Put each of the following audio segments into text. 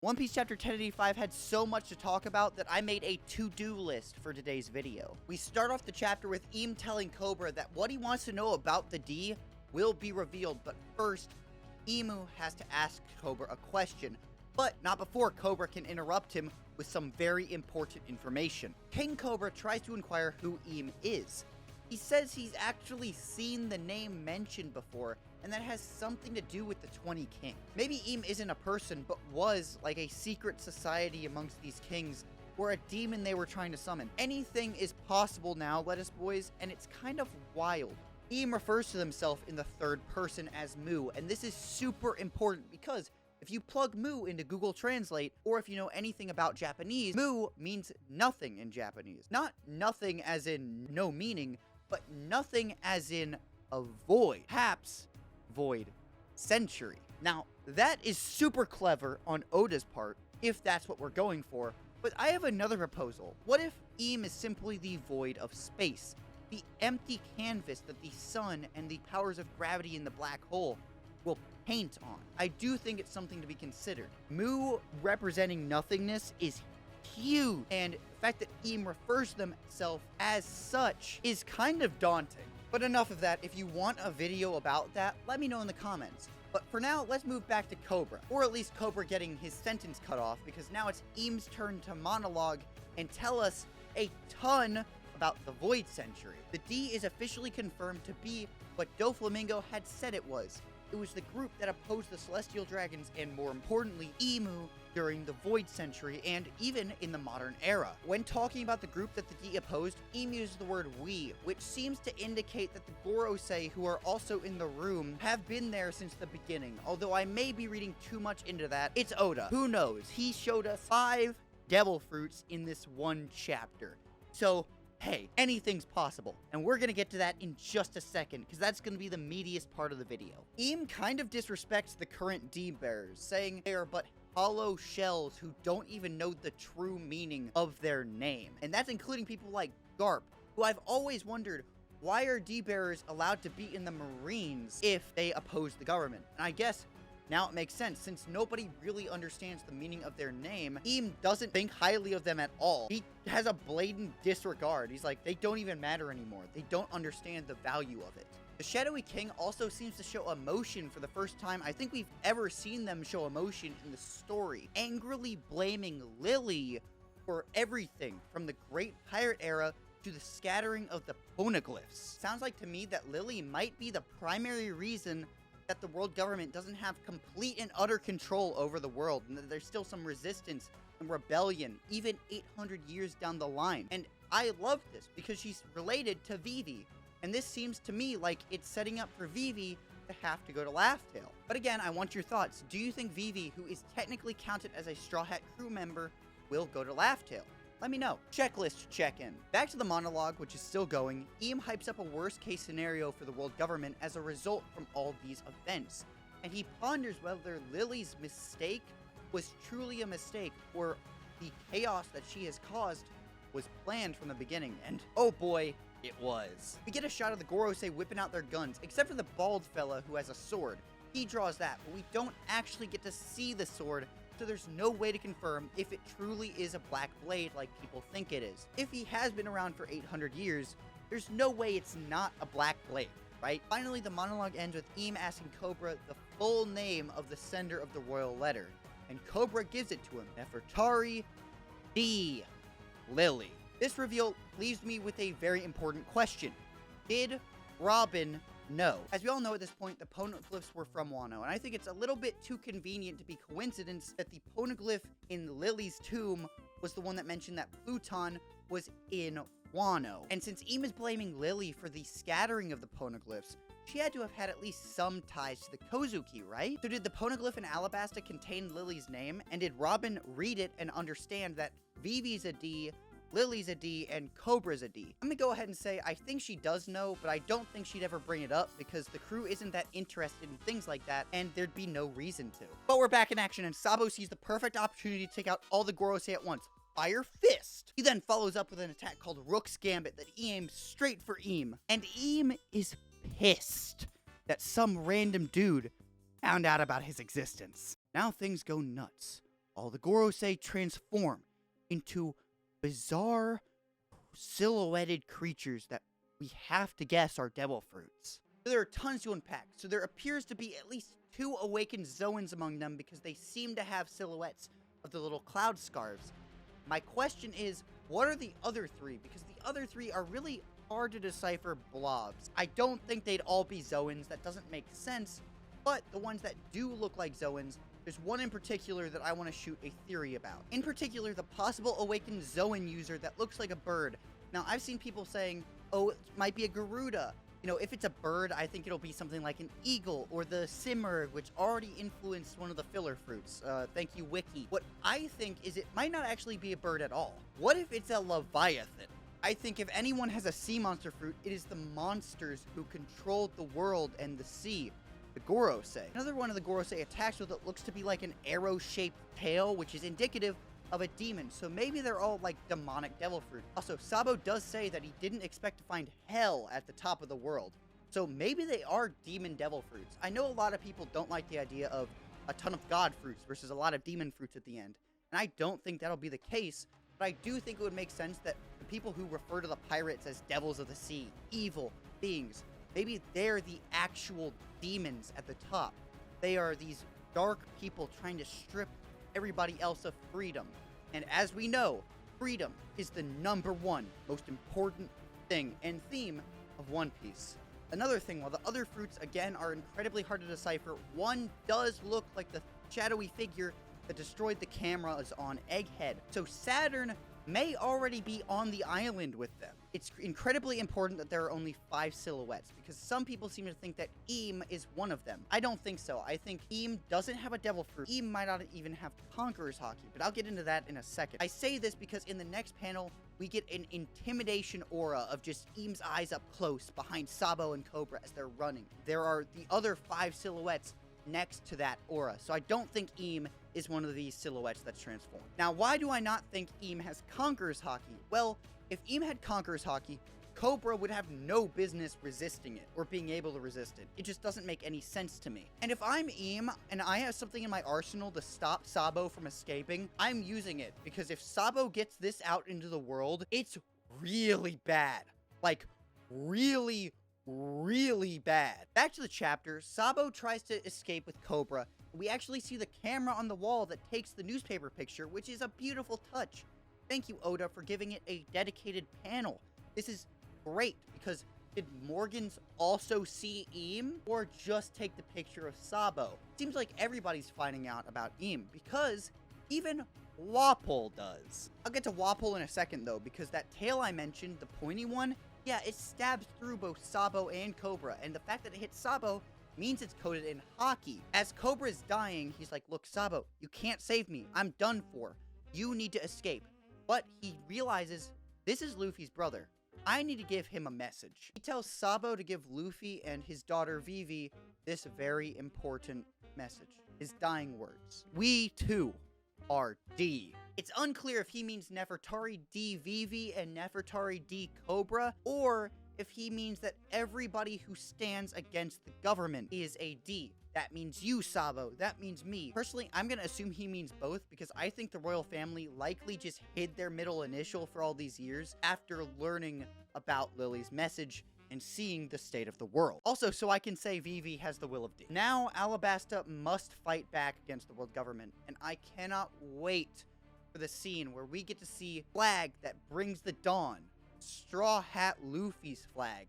One Piece Chapter 1085 had so much to talk about that I made a to-do list for today's video. We start off the chapter with Im telling Cobra that what he wants to know about the D will be revealed, but first, Imu has to ask Cobra a question, but not before Cobra can interrupt him with some very important information. King Cobra tries to inquire who Im is. He says he's actually seen the name mentioned before, and that has something to do with the 20 Kings. Maybe Im isn't a person, but was like a secret society amongst these kings, or a demon they were trying to summon. Anything is possible now, LettuceBoys, and it's kind of wild. Im refers to himself in the third person as Mu, and this is super important because if you plug Mu into Google Translate, or if you know anything about Japanese, Mu means nothing in Japanese. Not nothing as in no meaning, but nothing as in a void. Perhaps void century. Now, that is super clever on Oda's part, if that's what we're going for, but I have another proposal. What if Im is simply the void of space? The empty canvas that the sun and the powers of gravity in the black hole will paint on. I do think it's something to be considered. Mu representing nothingness is huge, and the fact that Im refers to himself as such is kind of daunting. But enough of that. If you want a video about that, let me know in the comments. But for now, let's move back to Cobra, or at least Cobra getting his sentence cut off, because now it's Im's turn to monologue and tell us a ton about the Void Century. The D is officially confirmed to be what Doflamingo had said it was. It was the group that opposed the Celestial Dragons and, more importantly, Imu during the Void Century and even in the modern era. When talking about the group that the D opposed, Im uses the word we, which seems to indicate that the Gorosei, who are also in the room, have been there since the beginning. Although I may be reading too much into that. It's Oda. Who knows? He showed us 5 devil fruits in this one chapter. So, hey, anything's possible. And we're gonna get to that in just a second, because that's gonna be the meatiest part of the video. Im kind of disrespects the current D-bearers, saying they are but hollow shells who don't even know the true meaning of their name. And that's including people like Garp, who I've always wondered, why are D-bearers allowed to be in the Marines if they oppose the government? And I guess now it makes sense, since nobody really understands the meaning of their name. Im doesn't think highly of them at all. He has a blatant disregard. He's like, they don't even matter anymore. They don't understand the value of it. The Shadowy King also seems to show emotion for the first time I think we've ever seen them show emotion in the story, angrily blaming Lily for everything from the Great Pirate Era to the scattering of the poneglyphs. Sounds like to me that Lily might be the primary reason that the world government doesn't have complete and utter control over the world, and that there's still some resistance and rebellion, even 800 years down the line. And I love this because she's related to Vivi, and this seems to me like it's setting up for Vivi to have to go to Laugh Tale. But again, I want your thoughts. Do you think Vivi, who is technically counted as a Straw Hat crew member, will go to Laugh Tale? Let me know. Checklist check-in. Back to the monologue, which is still going. Im hypes up a worst-case scenario for the world government as a result from all these events, and he ponders whether Lily's mistake was truly a mistake, or the chaos that she has caused was planned from the beginning, and oh boy, it was. We get a shot of the Gorosei whipping out their guns, except for the bald fella who has a sword. He draws that, but we don't actually get to see the sword, so there's no way to confirm if it truly is a black blade like people think it is. If he has been around for 800 years, there's no way it's not a black blade, right? Finally, the monologue ends with Im asking Cobra the full name of the sender of the royal letter, and Cobra gives it to him, Nefertari D. Lily. This reveal leaves me with a very important question. Did Robin know? As we all know at this point, the poneglyphs were from Wano, and I think it's a little bit too convenient to be coincidence that the poneglyph in Lily's tomb was the one that mentioned that Pluton was in Wano. And since Im is blaming Lily for the scattering of the poneglyphs, she had to have had at least some ties to the Kozuki, right? So did the poneglyph in Alabasta contain Lily's name, and did Robin read it and understand that Vivi's a D, Lily's a D, and Cobra's a D? I'm gonna go ahead and say I think she does know, but I don't think she'd ever bring it up because the crew isn't that interested in things like that, and there'd be no reason to. But we're back in action, and Sabo sees the perfect opportunity to take out all the Gorosei at once. Fire Fist! He then follows up with an attack called Rook's Gambit that aims straight for Im. And Im is pissed that some random dude found out about his existence. Now things go nuts. all the Gorosei transform into bizarre, silhouetted creatures that we have to guess are devil fruits. There are tons to unpack, so there appears to be at least 2 awakened Zoans among them because they seem to have silhouettes of the little cloud scarves. My question is, what are the other 3? Because the other 3 are really hard to decipher blobs. I don't think they'd all be Zoans, that doesn't make sense, but the ones that do look like Zoans, there's one in particular that I want to shoot a theory about. In particular, the possible awakened Zoan user that looks like a bird. Now, I've seen people saying, oh, it might be a Garuda. You know, if it's a bird, I think it'll be something like an eagle or the simmer, which already influenced one of the filler fruits. Thank you, Wiki. What I think is it might not actually be a bird at all. What if it's a Leviathan? I think if anyone has a sea monster fruit, it is the monsters who controlled the world and the sea. The Gorosei. Another one of the Gorosei attacks with what looks to be like an arrow-shaped tail, which is indicative of a demon, so maybe they're all like demonic devil fruit. Also, Sabo does say that he didn't expect to find hell at the top of the world, so maybe they are demon devil fruits. I know a lot of people don't like the idea of a ton of god fruits versus a lot of demon fruits at the end, and I don't think that'll be the case, but I do think it would make sense that the people who refer to the pirates as devils of the sea, evil beings, maybe they're the actual demons at the top. They are these dark people trying to strip everybody else of freedom. And as we know, freedom is the #1 most important thing and theme of One Piece. Another thing, while the other fruits again are incredibly hard to decipher, one does look like the shadowy figure that destroyed the cameras on Egghead. So Saturn may already be on the island with them. It's incredibly important that there are only 5 silhouettes, because some people seem to think that Eam is one of them. I don't think so. I think Eam doesn't have a devil fruit. Eam might not even have Conqueror's Haki, but I'll get into that in a second. I say this because in the next panel, we get an intimidation aura of just Eam's eyes up close behind Sabo and Cobra as they're running. There are the other 5 silhouettes next to that aura, so I don't think Eam is one of these silhouettes that's transformed. Now, why do I not think Eam has Conqueror's Haki? Well, if Eam had Conqueror's Haki, Cobra would have no business resisting it, or being able to resist it. It just doesn't make any sense to me. And if I'm Eam, and I have something in my arsenal to stop Sabo from escaping, I'm using it, because if Sabo gets this out into the world, it's really bad. Like, really bad. Back to the chapter, Sabo tries to escape with Cobra. We actually see the camera on the wall that takes the newspaper picture, which is a beautiful touch. Thank you, Oda, for giving it a dedicated panel. This is great, because did Morgans also see Eam, or just take the picture of Sabo? Seems like everybody's finding out about Eam, because even Wapol does. I'll get to Wapol in a second, though, because that tail I mentioned, the pointy one, yeah, it stabs through both Sabo and Cobra, and the fact that it hits Sabo means it's coated in Haki. As Cobra is dying, he's like, look, Sabo, you can't save me. I'm done for. You need to escape. But he realizes this is Luffy's brother. I need to give him a message. He tells Sabo to give Luffy and his daughter Vivi this very important message. His dying words. We too are D. It's unclear if he means Nefertari D Vivi and Nefertari D Cobra, or if he means that everybody who stands against the government is a D. That means you, Sabo. That means me. Personally, I'm gonna assume he means both, because I think the royal family likely just hid their middle initial for all these years after learning about Lily's message and seeing the state of the world. Also, so I can say Vivi has the will of D. Now, Alabasta must fight back against the world government, and I cannot wait for the scene where we get to see flag that brings the dawn. Straw Hat Luffy's flag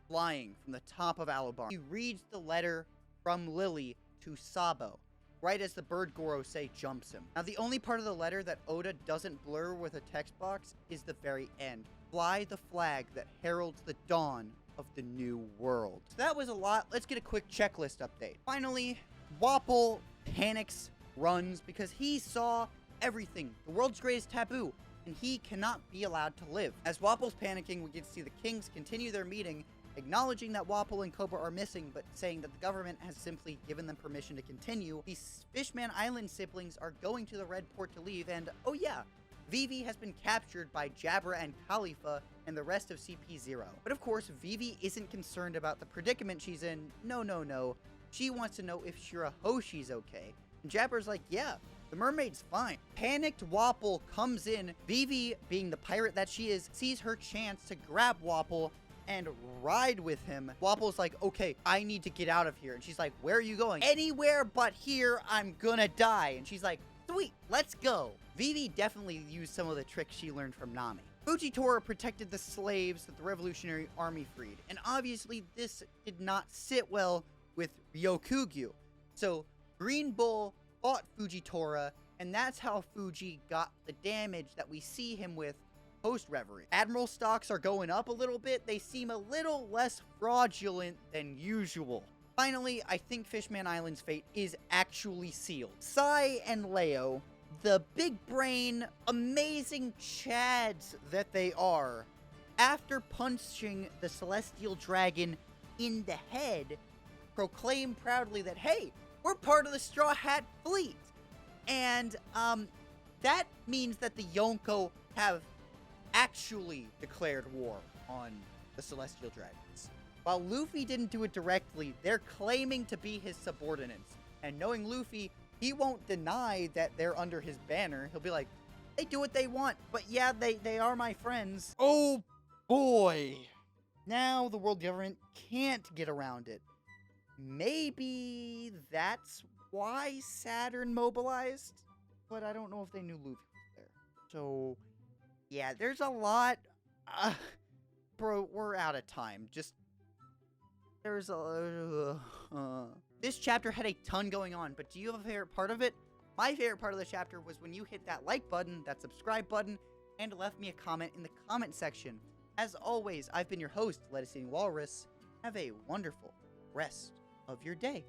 flying from the top of Alabasta. He reads the letter from Lily to Sabo, right as the bird Gorosei jumps him. Now, the only part of the letter that Oda doesn't blur with a text box is the very end. Fly the flag that heralds the dawn of the new world. So that was a lot. Let's get a quick checklist update. Finally, Wapol panics, runs, because he saw everything. The world's greatest taboo, and he cannot be allowed to live. As Wapol's panicking, we get to see the kings continue their meeting, acknowledging that Wapol and Cobra are missing, but saying that the government has simply given them permission to continue. These Fishman Island siblings are going to the Red Port to leave, and oh yeah, Vivi has been captured by Jabra and Khalifa and the rest of CP0. But of course, Vivi isn't concerned about the predicament she's in. No. She wants to know if Shirahoshi's okay. And Jabra's like, yeah, The mermaid's fine. Panicked Wapol comes in. Vivi, being the pirate that she is, sees her chance to grab Wapol and ride with him. Wapol's like, okay, I need to get out of here. And she's like, where are you going? Anywhere but here, I'm gonna die. And she's like, sweet, let's go. Vivi definitely used some of the tricks she learned from Nami. Fujitora protected the slaves that the Revolutionary Army freed. And obviously, this did not sit well with Ryokugyu. So, Green Bull fought Fujitora, and that's how Fuji got the damage that we see him with post-Reverie. Admiral stocks are going up a little bit. They seem a little less fraudulent than usual. Finally, I think Fishman Island's fate is actually sealed. Sai and Leo, the big brain, amazing chads that they are, after punching the Celestial Dragon in the head, proclaim proudly that, hey, we're part of the Straw Hat fleet. And, that means that the Yonko have actually declared war on the Celestial Dragons. While Luffy didn't do it directly, they're claiming to be his subordinates. And knowing Luffy, he won't deny that they're under his banner. He'll be like, they do what they want, but yeah, they are my friends. Oh boy. Now the world government can't get around it. Maybe that's why Saturn mobilized? But I don't know if they knew Luffy was there. So, yeah, there's a lot. Bro, we're out of time. Just, there's a... This chapter had a ton going on, but do you have a favorite part of it? My favorite part of the chapter was when you hit that like button, that subscribe button, and left me a comment in the comment section. As always, I've been your host, Lettuce Eating Walrus. Have a wonderful rest of your day.